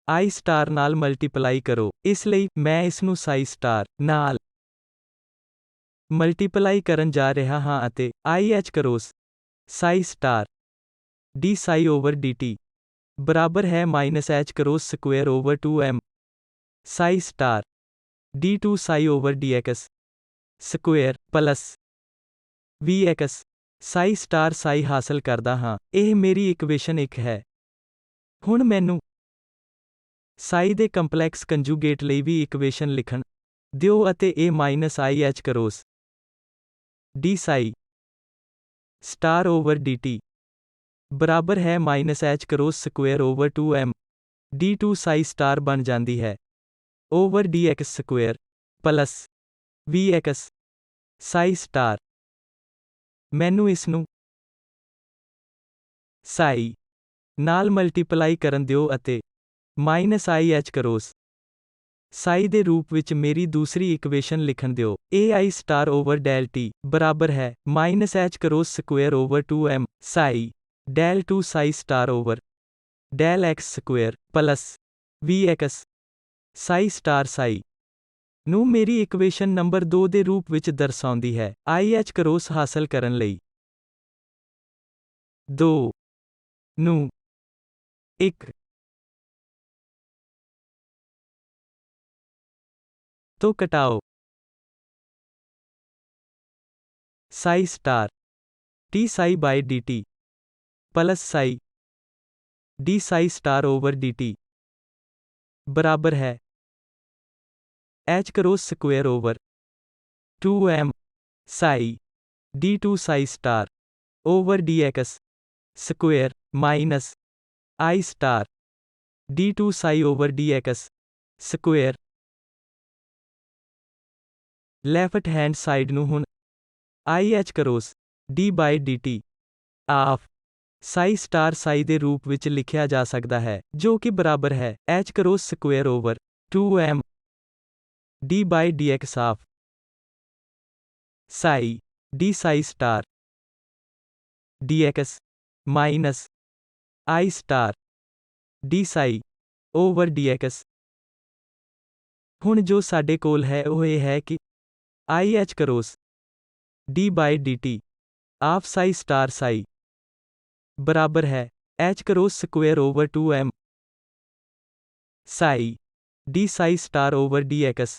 i ਸਟਾਰ ਨਾਲ ਮਲਟੀਪਲਾਈ ਕਰੋ। ਇਸ ਲਈ ਮੈਂ ਇਸ ਨੂੰ ਸਾਈ ਸਟਾਰ ਨਾਲ ਮਲਟੀਪਲਾਈ ਕਰਨ ਜਾ ਰਿਹਾ ਹਾਂ, ਅਤੇ i h cross psi star d psi over dt ਬਰਾਬਰ ਹੈ minus h cross square over 2m psi star d2 psi over dx square plus vx psi star psi ਹਾਸਲ ਕਰਦਾ ਹਾਂ। ਇਹ ਮੇਰੀ ਇਕੁਏਸ਼ਨ 1 ਹੈ। ਹੁਣ ਮੈਨੂੰ ਸਾਈ ਦੇ ਕੰਪਲੈਕਸ ਕੰਜੂਗੇਟ ਲਈ ਵੀ ਇਕੁਏਸ਼ਨ ਲਿਖਣ ਦਿਓ, ਅਤੇ ਇਹ minus i h cross d psi star over dt ਬਰਾਬਰ ਹੈ -h cross square over 2m d2 psi star ਬਣ ਜਾਂਦੀ ਹੈ over dx square plus vx psi star. ਮੈਨੂੰ ਇਸ ਨੂੰ ਸਾਈ ਨਾਲ ਮਲਟੀਪਲਾਈ ਕਰਨ ਦਿਓ ਅਤੇ -ih ਕਰੋਸ ਸਾਈ ਦੇ ਰੂਪ ਵਿੱਚ ਮੇਰੀ ਦੂਸਰੀ ਇਕੁਏਸ਼ਨ ਲਿਖਣ ਦਿਓ। ai star over del t ਬਰਾਬਰ ਹੈ -h cross square over 2m psi del 2 psi star over del x square plus vx psi star psi ਨੂੰ ਮੇਰੀ ਇਕੁਏਸ਼ਨ ਨੰਬਰ 2 ਦੇ ਰੂਪ ਵਿੱਚ ਦਰਸਾਉਂਦੀ ਹੈ। ih ਕਰੋਸ ਹਾਸਲ ਕਰਨ ਲਈ 2 ਨੂੰ 1 ਤੋਂ ਘਟਾਓ। Psi star t psi by dt plus psi d psi star over dt ਬਰਾਬਰ ਹੈ h cross square over 2m psi d2 psi star over dx square minus i star d2 psi over dx square. Left hand side ਨੂੰ ਹੁਣ ih cross d by dt of psi star psi ਦੇ ਰੂਪ ਵਿੱਚ ਲਿਖਿਆ ਜਾ ਸਕਦਾ ਹੈ ਜੋ ਕਿ ਬਰਾਬਰ ਹੈ h cross square over 2m d by dx of psi d psi star dx minus i star d psi over dx। ਹੁਣ ਜੋ ਸਾਡੇ ਕੋਲ ਹੈ ਉਹ ਇਹ ਹੈ ਕਿ ih cross d by dt of psi star psi ਬਰਾਬਰ ਹੈ h cross square over 2m psi d psi star over dx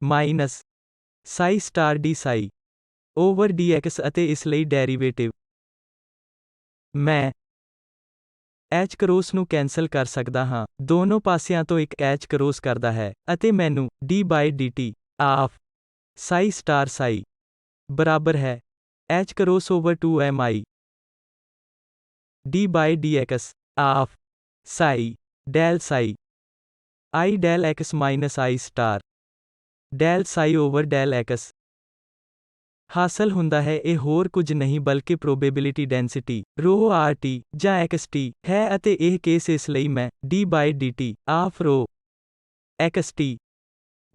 minus psi star d psi over dx ਅਤੇ ਇਸ ਲਈ ਡੈਰੀਵੇਟਿਵ ਮੈਂ h ਕਰੋਸ ਨੂੰ ਕੈਂਸਲ ਕਰ ਸਕਦਾ ਹਾਂ ਦੋਨੋਂ ਪਾਸਿਆਂ ਤੋਂ ਇੱਕ h ਕਰੋਸ ਕਰਦਾ ਹੈ ਅਤੇ ਮੈਨੂੰ d by dt of psi star psi ਬਰਾਬਰ ਹੈ h cross over 2m i d by dx of psi del psi i del x minus i star del psi over del x ਹਾਸਲ ਹੁੰਦਾ ਹੈ। ਇਹ ਹੋਰ ਕੁਝ ਨਹੀਂ ਬਲਕਿ ਪ੍ਰੋਬੇਬਿਲਿਟੀ ਡੈਂਸਿਟੀ ਰੋ rt ਜਾਂ xt ਹੈ ਅਤੇ ਇਹ ਕੇਸ ਇਸ ਲਈ ਮੈਂ d ਬਾਈ dt ਆਫ ਰੋ xt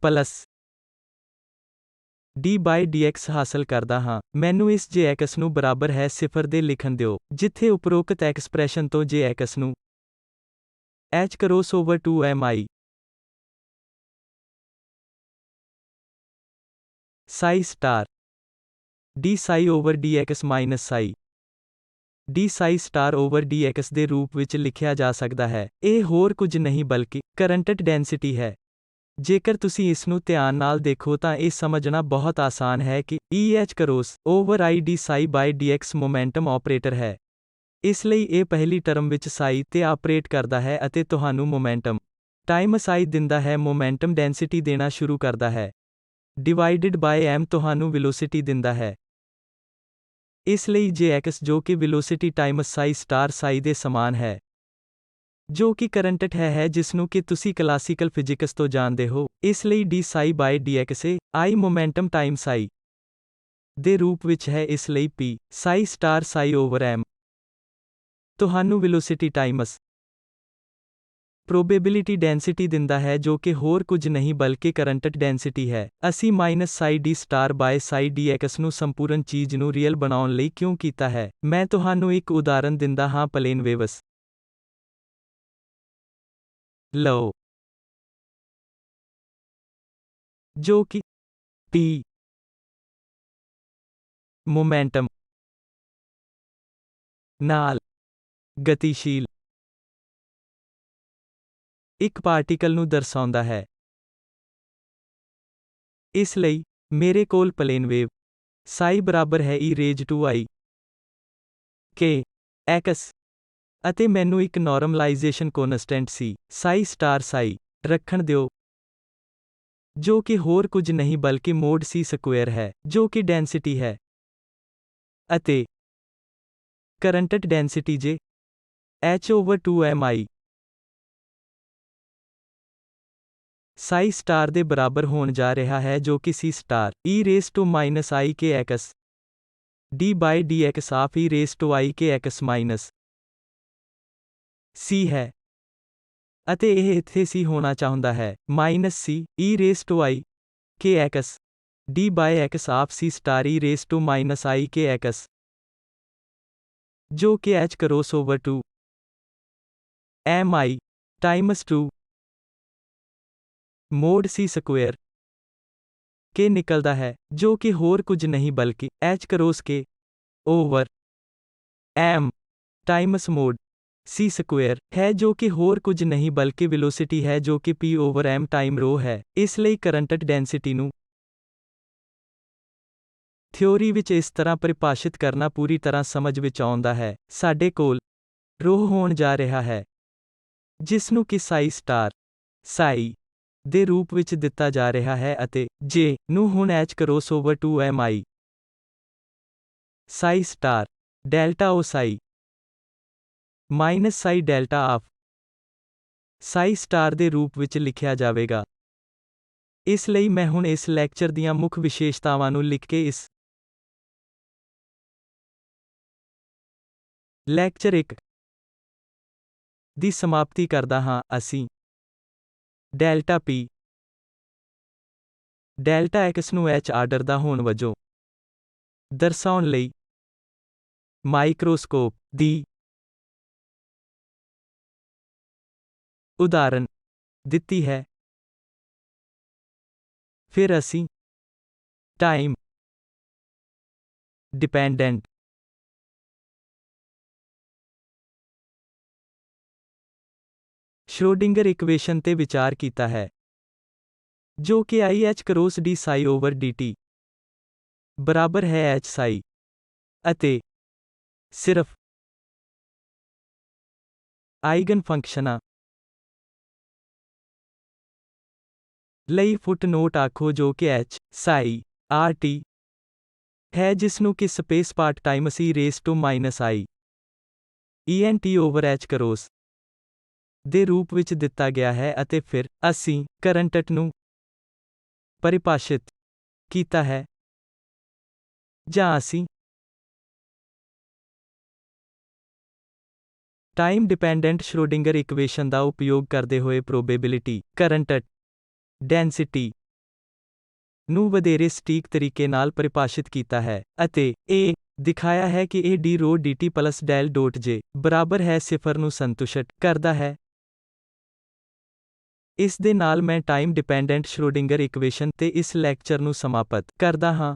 plus d by dx ਹਾਸਲ ਕਰਦਾ ਹਾਂ। ਮੈਨੂੰ ਇਸ jx ਨੂੰ ਬਰਾਬਰ ਹੈ 0 ਦੇ ਲਿਖਣ ਦਿਓ ਜਿੱਥੇ ਉਪਰੋਕਤ ਐਕਸਪ੍ਰੈਸ਼ਨ ਤੋਂ jx ਨੂੰ h cross over 2m i Sai star d psi over dx minus Sai d psi star over dx ਦੇ ਰੂਪ ਵਿੱਚ ਲਿਖਿਆ ਜਾ ਸਕਦਾ ਹੈ। ਇਹ ਹੋਰ ਕੁਝ ਨਹੀਂ ਬਲਕਿ ਕਰੰਟ ਡੈਂਸਿਟੀ ਹੈ। ਜੇਕਰ ਤੁਸੀਂ ਇਸ ਨੂੰ ਧਿਆਨ ਨਾਲ ਦੇਖੋ ਤਾਂ ਇਹ ਸਮਝਣਾ ਬਹੁਤ ਆਸਾਨ ਹੈ ਕਿ eh cross over i d psi by dx momentum operator ਹੈ। ਇਸ ਲਈ ਇਹ ਪਹਿਲੀ ਟਰਮ ਵਿੱਚ ਸਾਈ ਤੇ ਆਪਰੇਟ ਕਰਦਾ ਹੈ ਅਤੇ ਤੁਹਾਨੂੰ ਮੋਮੈਂਟਮ ਟਾਈਮਸ i ਦਿੰਦਾ ਹੈ ਮੋਮੈਂਟਮ ਡੈਂਸਿਟੀ ਦੇਣਾ ਸ਼ੁਰੂ ਕਰਦਾ ਹੈ ਡਿਵਾਈਡਡ ਬਾਈ m ਤੁਹਾਨੂੰ ਵੈਲੋਸਿਟੀ ਦਿੰਦਾ ਹੈ। ਇਸ ਲਈ jx ਜੋ ਕਿ ਵੈਲੋਸਿਟੀ ਟਾਈਮਸ ਸਾਈ ਸਟਾਰ ਸਾਈ ਦੇ ਸਮਾਨ ਹੈ ਜੋ ਕਿ ਕਰੰਟ ਹੈ ਜਿਸ ਨੂੰ ਕਿ ਤੁਸੀਂ ਕਲਾਸੀਕਲ ਫਿਜ਼ਿਕਸ ਤੋਂ ਜਾਣਦੇ ਹੋ। ਇਸ ਲਈ d ਸਾਈ ਬਾਈ dx ਇਹ i ਮੋਮੈਂਟਮ ਟਾਈਮ ਸਾਈ ਦੇ ਰੂਪ ਵਿੱਚ ਹੈ ਇਸ ਲਈ p ਸਾਈ ਸਟਾਰ ਸਾਈ ਓਵਰ m ਤੁਹਾਨੂੰ ਵੈਲੋਸਿਟੀ ਟਾਈਮਸ ਪ੍ਰੋਬੇਬਿਲਿਟੀ ਡੈਂਸਿਟੀ ਦਿੰਦਾ ਹੈ ਜੋ ਕਿ ਹੋਰ ਕੁਝ ਨਹੀਂ ਬਲਕਿ ਕਰੰਟ ਡੈਂਸਿਟੀ ਹੈ। ਅਸੀਂ ਮਾਈਨਸ ਸਾਈ d ਸਟਾਰ ਬਾਏ ਸਾਈ dx ਨੂੰ ਸੰਪੂਰਨ ਚੀਜ਼ ਨੂੰ ਰੀਅਲ ਬਣਾਉਣ ਲਈ ਕਿਉਂ ਕੀਤਾ ਹੈ। ਮੈਂ ਤੁਹਾਨੂੰ ਇੱਕ ਉਦਾਹਰਨ ਦਿੰਦਾ ਹਾਂ ਪਲੇਨ ਵੇਵਸ ਲਓ ਜੋ ਕਿ p ਮੋਮੈਂਟਮ ਨਾਲ ਗਤੀਸ਼ੀਲ ਇੱਕ ਪਾਰਟੀਕਲ ਨੂੰ ਦਰਸਾਉਂਦਾ ਹੈ। ਇਸ ਲਈ ਮੇਰੇ ਕੋਲ ਪਲੇਨ ਵੇਵ ਸਾਈ ਬਰਾਬਰ ਹੈ e raise to i k x ਅਤੇ ਮੈਨੂੰ ਇੱਕ ਨੋਰਮਲਾਈਜੇਸ਼ਨ ਕੋਨਸਟੈਂਟ ਸੀ ਸਾਈ ਸਟਾਰ ਸਾਈ ਰੱਖਣ ਦਿਓ ਜੋ ਕਿ ਹੋਰ ਕੁਝ ਨਹੀਂ ਬਲਕਿ ਮੋਡ c ਸਕੁਏਅਰ ਹੈ ਜੋ ਕਿ ਡੈਂਸਿਟੀ ਹੈ ਅਤੇ ਕਰੰਟ ਡੈਂਸਿਟੀ J H/2mi ਸਾਈ ਸਟਾਰ ਦੇ ਬਰਾਬਰ ਹੋਣ ਜਾ ਰਿਹਾ ਹੈ ਜੋ ਕਿ C star e⁻⁻⁰ d/dx of e⁻⁻⁰ C ਹੈ ਅਤੇ ਇਹ ਇੱਥੇ C ਹੋਣਾ ਚਾਹੁੰਦਾ ਹੈ -C e⁻⁻⁰ d/x of C star e⁻⁻⁰ ਜੋ ਕਿ h cross over 2 mi times 2 mod C square ਕੇ ਨਿਕਲਦਾ ਹੈ ਜੋ ਕਿ ਹੋਰ ਕੁਝ ਨਹੀਂ ਬਲਕਿ h cross k over m times mod C square ਹੈ ਜੋ ਕਿ ਹੋਰ ਕੁਝ ਨਹੀਂ ਬਲਕਿ ਵੈਲੋਸਿਟੀ ਹੈ ਜੋ ਕਿ p ਓਵਰ m ਟਾਈਮ ਰੋ ਹੈ। ਇਸ ਲਈ ਕਰੰਟ ਡੈਂਸਿਟੀ ਨੂੰ ਥਿਊਰੀ ਵਿੱਚ ਇਸ ਤਰ੍ਹਾਂ ਪਰਿਭਾਸ਼ਿਤ ਕਰਨਾ ਪੂਰੀ ਤਰ੍ਹਾਂ ਸਮਝ ਵਿੱਚ ਆਉਂਦਾ ਹੈ। ਸਾਡੇ ਕੋਲ ਰੋ ਹੋਣ ਜਾ ਰਿਹਾ ਹੈ ਜਿਸ ਨੂੰ ਕਿ ਸਾਈ ਸਟਾਰ ਸਾਈ ਦੇ ਰੂਪ ਵਿੱਚ ਦਿੱਤਾ ਜਾ ਰਿਹਾ ਹੈ ਅਤੇ J ਨੂੰ ਹੁਣ h cross over 2 mi Sai star delta O Sai minus Sai delta of psi star ਦੇ ਰੂਪ ਵਿੱਚ ਲਿਖਿਆ ਜਾਵੇਗਾ। ਇਸ ਲਈ ਮੈਂ ਹੁਣ ਇਸ ਲੈਕਚਰ ਦੀਆਂ ਮੁੱਖ ਵਿਸ਼ੇਸ਼ਤਾਵਾਂ ਨੂੰ ਲਿਖ ਕੇ ਇਸ ਲੈਕਚਰ 1 ਦੀ ਸਮਾਪਤੀ ਕਰਦਾ ਹਾਂ। ਅਸੀਂ ਡੈਲਟਾ P ਡੈਲਟਾ X ਨੂੰ h ਆਰਡਰ ਦਾ ਹੋਣ ਵਜੋਂ ਦਰਸਾਉਣ ਲਈ ਮਾਈਕਰੋਸਕੋਪ ਦੀ ਉਦਾਹਰਨ ਦਿੱਤੀ ਹੈ। ਫਿਰ ਅਸੀਂ ਟਾਈਮ ਡਿਪੈਂਡੈਂਟ ਸ਼੍ਰੋਡਿੰਗਰ ਇਕੁਏਸ਼ਨ ਤੇ ਵਿਚਾਰ ਕੀਤਾ ਹੈ ਜੋ ਕਿ IH cross D psi over DT ਬਰਾਬਰ ਹੈ H ਸਾਈ ਅਤੇ ਸਿਰਫ ਆਈਗਨ ਫੰਕਸ਼ਨਾਂ ਲਈ ਫੁੱਟਨੋਟ ਆਖੋ ਜੋ ਕਿ H ਸਾਈ RT ਹੈ ਜਿਸ ਨੂੰ ਕਿ space part Times e⁻⁻⁰ ENT over H cross ਦੇ ਰੂਪ ਵਿੱਚ ਦਿੱਤਾ ਗਿਆ ਹੈ ਅਤੇ ਫਿਰ ਅਸੀਂ ਕਰੰਟ ਨੂੰ ਪਰਿਭਾਸ਼ਿਤ ਕੀਤਾ ਹੈ ਜਾਂ ਅਸੀਂ ਟਾਈਮ ਡਿਪੈਂਡੈਂਟ ਸ਼੍ਰੋਡਿੰਗਰ ਇਕੁਏਸ਼ਨ ਦਾ ਉਪਯੋਗ ਕਰਦੇ ਹੋਏ ਪ੍ਰੋਬੇਬਿਲਿਟੀ ਕਰੰਟ ਡੈਂਸਿਟੀ ਨੂੰ ਵਧੇਰੇ ਸਟੀਕ ਤਰੀਕੇ ਨਾਲ ਪਰਿਭਾਸ਼ਿਤ ਕੀਤਾ ਹੈ ਅਤੇ ਇਹ ਦਿਖਾਇਆ ਹੈ ਕਿ ਇਹ d rho dt plus del dot J ਬਰਾਬਰ ਹੈ 0 ਨੂੰ ਸੰਤੁਸ਼ਟ ਕਰਦਾ ਹੈ। ਇਸ ਦੇ ਨਾਲ ਮੈਂ ਟਾਈਮ ਡਿਪੈਂਡੈਂਟ ਸ਼੍ਰੋਡਿੰਗਰ ਇਕੁਏਸ਼ਨ ਤੇ ਇਸ ਲੈਕਚਰ ਨੂੰ ਸਮਾਪਤ ਕਰਦਾ ਹਾਂ।